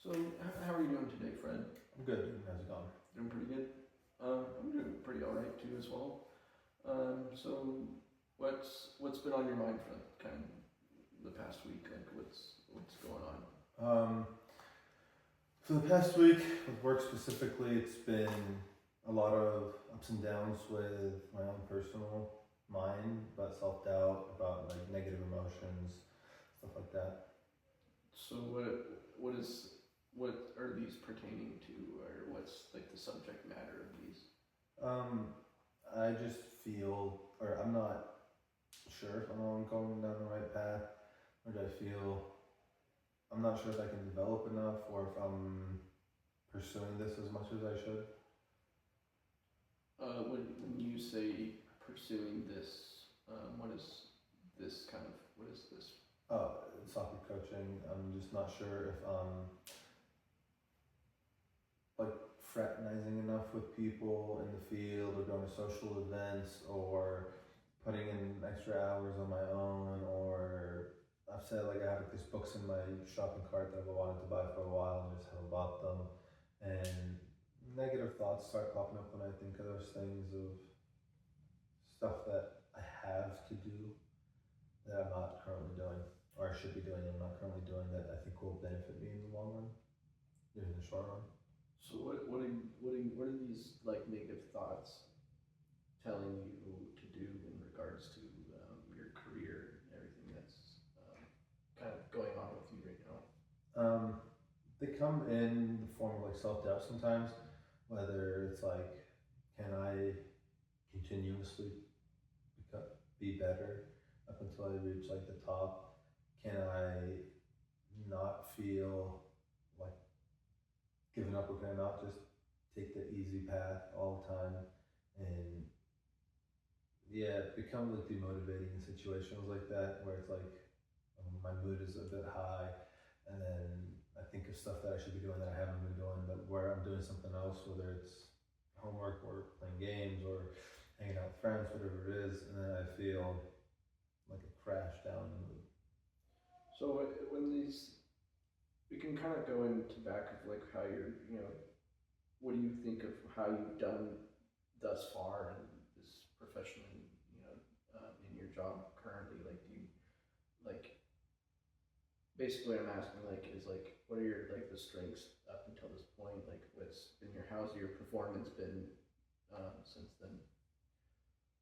So, how are you doing today, Fred? I'm good, dude. How's it going? Doing pretty good. I'm doing pretty all right too as well. So, what's been on your mind for kind of the past week? Like, what's going on? For the past week, with work specifically, it's been a lot of ups and downs with my own personal mind, about self doubt, about like negative emotions, stuff like that. So, what are these pertaining to, or what's like the subject matter of these? I just feel, or I'm not sure if I'm going down the right path, or do I feel I'm not sure if I can develop enough, or if I'm pursuing this as much as I should. When you say pursuing this, what is this? Soccer coaching. I'm just not sure if like fraternizing enough with people in the field, or going to social events, or putting in extra hours on my own, or I've said like I have like these books in my shopping cart that I've wanted to buy for a while and just haven't bought them. And negative thoughts start popping up when I think of those things, of stuff that I have to do that I'm not currently doing, or I should be doing and I'm not currently doing, that I think will benefit me in the long run, in the short run. So, what are these like negative thoughts telling you to do in regards to your career and everything that's kind of going on with you right now? They come in the form of like self doubt sometimes, whether it's like, can I continuously be better up until I reach like the top? Can I not feel like giving up, or can I not just take the easy path all the time? And yeah, it becomes like demotivating in situations like that, where it's like my mood is a bit high, and then I think of stuff that I should be doing that I haven't been doing, but where I'm doing something else, whether it's homework or playing games or hanging out with friends, whatever it is, and then I feel like a crash down in the mood. So when these, we can kind of go into back of like how you're, what do you think of how you've done thus far in this professionally, in your job currently? Like, do you like basically I'm asking like is like what are your like the strengths up until this point? Like what's been how's your performance been since then?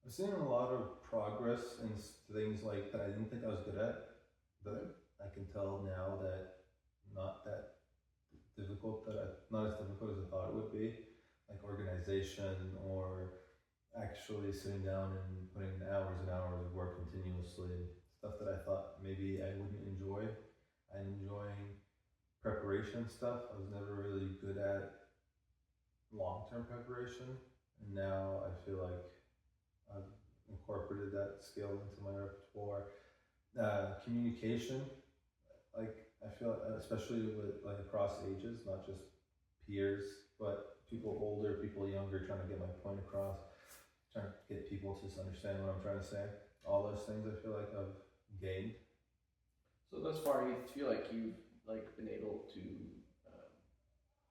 I've seen a lot of progress in things like that I didn't think I was good at, but I can tell now that not that difficult, not as difficult as I thought it would be, like organization, or actually sitting down and putting in hours and hours of work continuously, stuff that I thought maybe I wouldn't enjoy. I'm enjoying preparation stuff. I was never really good at long-term preparation, and now I feel like I've incorporated that skill into my repertoire. Communication, like I feel, especially with like across ages, not just peers, but people older, people younger, trying to get my point across, trying to get people to just understand what I'm trying to say. All those things I feel like I've gained. So thus far, you feel like you've like been able to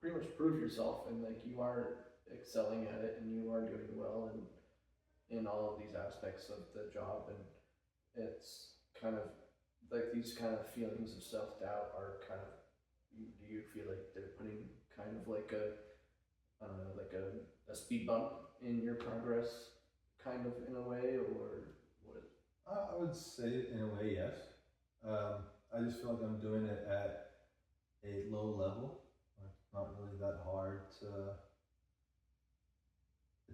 pretty much prove yourself, and like you are excelling at it, and you are doing well in all of these aspects of the job, and it's kind of like these kind of feelings of self doubt are kind of. Do you feel like they're putting kind of like a I don't know, like a speed bump in your progress, kind of in a way, or what? I would say in a way, yes. I just feel like I'm doing it at a low level. Like not really that hard to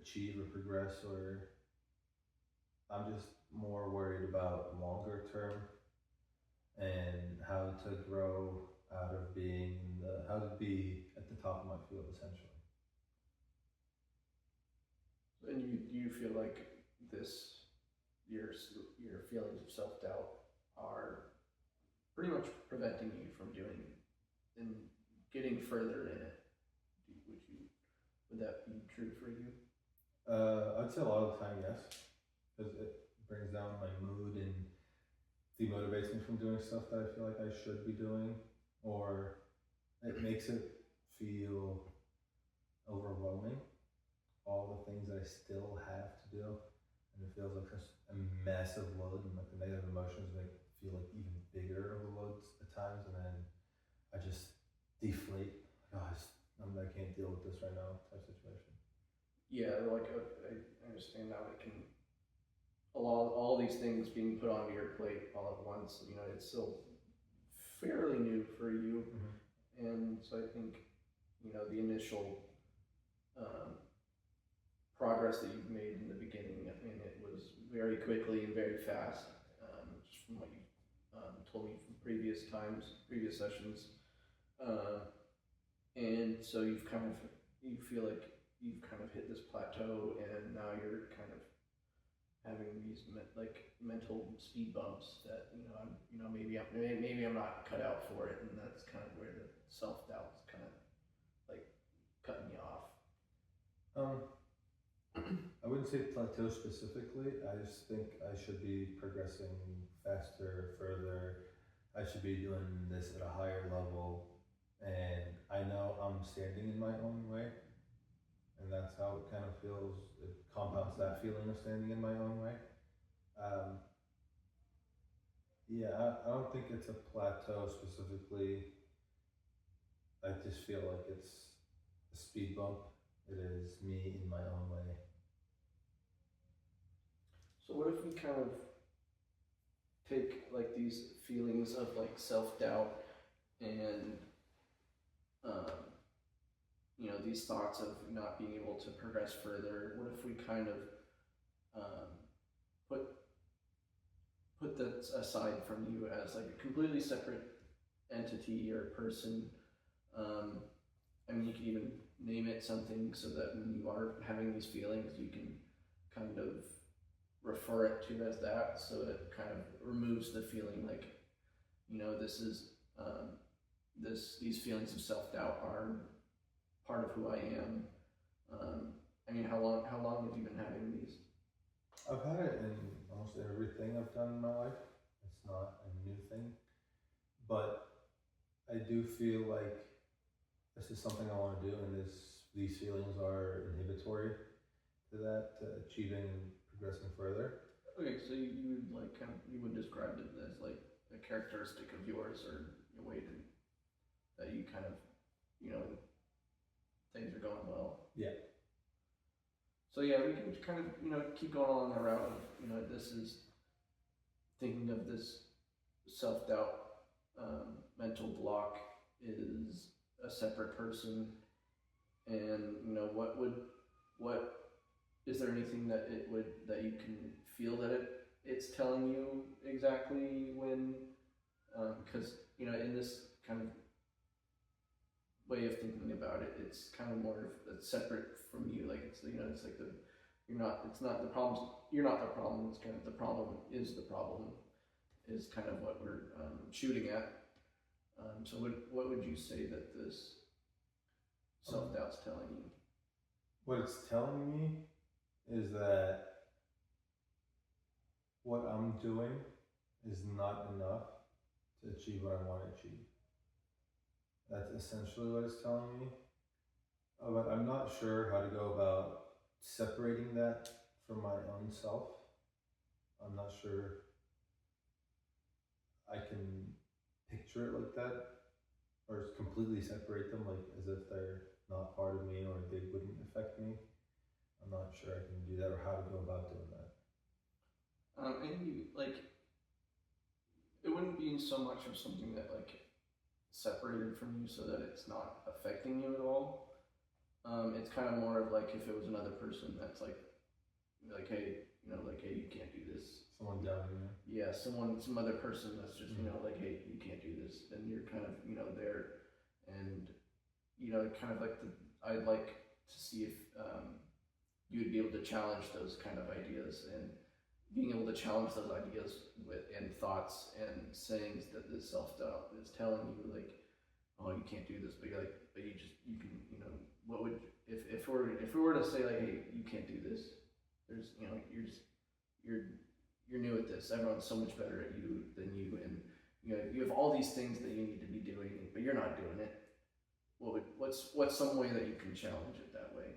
achieve or progress, or I'm just more worried about longer term and how to grow out of being how to be at the top of my field essentially. And you feel like this your feelings of self doubt are pretty much preventing you from doing and getting further in it. Would that be true for you? I'd say a lot of the time, yes, because it brings down my mood and demotivates me from doing stuff that I feel like I should be doing, or it makes it feel overwhelming, all the things that I still have to do, and it feels like such a massive load, and like the negative emotions make it feel like even bigger overloads at times, and then I just deflate. Oh, I can't deal with this right now type situation. Yeah, like I understand now it can all these things being put onto your plate all at once. You know, it's still fairly new for you, and so I think you know the initial um, progress that you've made in the beginning. I mean, it was very quickly and very fast, just from what you told me from previous times, previous sessions, uh, and so you feel like you've kind of hit this plateau, and now you're kind of having these mental speed bumps that maybe I'm not cut out for it, and that's kind of where the self doubt's kind of like cutting you off. I wouldn't say plateau specifically. I just think I should be progressing faster, further. I should be doing this at a higher level, and I know I'm standing in my own way, and that's how it kind of feels. It compounds that feeling of standing in my own way. Um, yeah, I don't think it's a plateau specifically. I just feel like it's a speed bump. It is me in my own way. So what if we kind of take like these feelings of like self doubt and you know these thoughts of not being able to progress further? What if we kind of um, put that aside from you as like a completely separate entity or person? I mean, you can even name it something so that when you are having these feelings, you can kind of refer it to as that, so it kind of removes the feeling like, you know, this is these feelings of self doubt are part of who I am. I mean, how long have you been having these? I've had it in almost everything I've done in my life. It's not a new thing, but I do feel like this is something I want to do, and these feelings are inhibitory to that, to achieving and progressing further. Okay, so you would like you would describe it as like a characteristic of yours or a way that you kind of, you know, things are going well. Yeah. So yeah, we can kind of, you know, keep going along the route of, you know, this is thinking of this self doubt mental block is a separate person, and you know what is there anything that you can feel that it's telling you exactly when, because you know in this kind of way of thinking about it, it's kind of more of separate from you. Like it's, you know, it's like it's not the problems. You're not the problem. It's kind of the problem is the problem. Is kind of what we're shooting at. So what would you say that this self doubt's telling you? What it's telling me is that what I'm doing is not enough to achieve what I want to achieve. That's essentially what it's telling me. But I'm not sure how to go about separating that from my own self. I'm not sure I can picture it like that, or completely separate them, like as if they're not part of me or they wouldn't affect me. I'm not sure I can do that or how to go about doing that. And you like, it wouldn't be so much of something that like separated from you so that it's not affecting you at all. It's kind of more of like if it was another person that's like hey, you know, like hey, you can't do this. Someone doubting you. Yeah, some other person that's just, you know, like hey, you can't do this, and you're kind of, you know, there, and you know, kind of like I'd like to see if you would be able to challenge those kind of ideas, and being able to challenge those ideas with and thoughts and sayings that this self doubt is telling you, like, oh, you can't do this, but you're like, but you can, you know, what would if we were to say like, hey, you can't do this, there's, you know, you're new at this, everyone's so much better at you than you, and you know you have all these things that you need to be doing, but you're not doing it. what's some way that you can challenge it that way?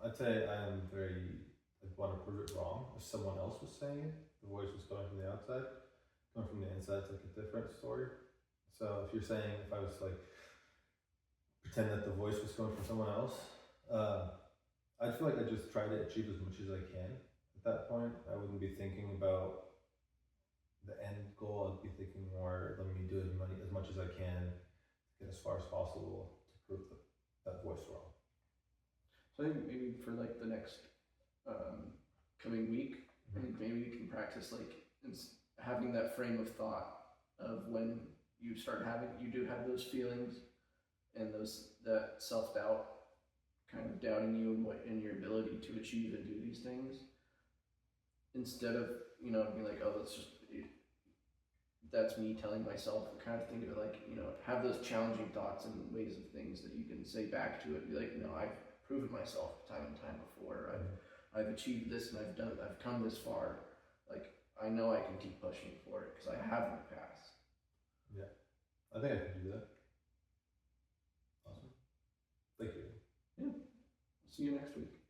I'd say I am very, I'd want to prove it wrong. If someone else was saying it, the voice was coming from the outside. Coming from the inside, it's like a different story. So if you're saying, if I was like, pretend that the voice was coming from someone else, I'd feel like I just try to achieve as much as I can. At that point, I wouldn't be thinking about the end goal. I'd be thinking more, let me do as much as I can to get as far as possible to prove that voice wrong. So I think maybe for like the next coming week, I think maybe you can practice like having that frame of thought of when you do have those feelings and that self doubt kind of doubting you and your ability to achieve and do these things, instead of being like, oh, that's me telling myself. Kind of think of it like, have those challenging thoughts and ways of things that you can say back to it. Be like, no, I've proven myself time and time before. I've achieved this and I've come this far. Like, I know I can keep pushing for it because I have in the past. Yeah, I think I can do that. Awesome. Thank you. Yeah. See you next week.